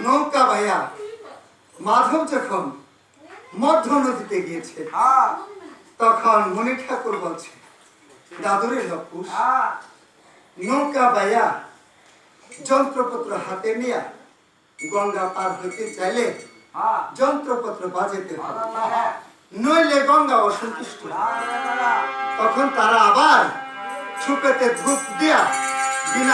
নৌকা ভাইয়া মাধব যখন মধ্য নদীতে গিয়েছে তখন মণি ঠাকুর বলছে, দাদুরে লক্কুশ, নৌকা ভাইয়া যন্ত্রপত্র হাতে নিয়ে গঙ্গা পার হইতে চাইলে যন্ত্রপত্র বাজাতে হবে, নইলে গঙ্গা অসন্তুষ্ট। তখন তারা আবার ছুপেতে ধূপ দিয়া বিনা